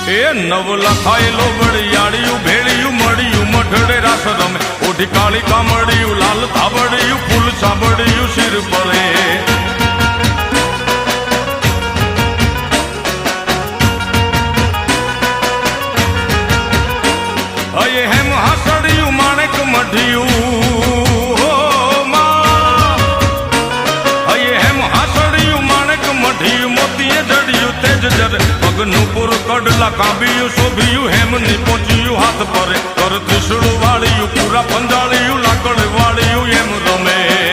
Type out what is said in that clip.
એ નવ લખાયેલો વડિયાળિયું ભેળિયું મળ્યું મઢડે રાસ રમે ઓઢી કાળી કામડિયું લાલ ધાબડિયું ફૂલ સાંભળિયું શિર પરે અયે હેમ હાસડિયું માણેક મઢિયું અયે હેમ હાસડિયું માણેક મઢિયું મોતીએ જડિયું તેજ જરે પગનું પુર કડલા કાંબિયું શોભિયું હેમની પહોંચ્યું હાથ પરે કર ત્રિશુળ વાળિયું પૂરા પંજાળિયું લાકડ વાળિયું એમ રમે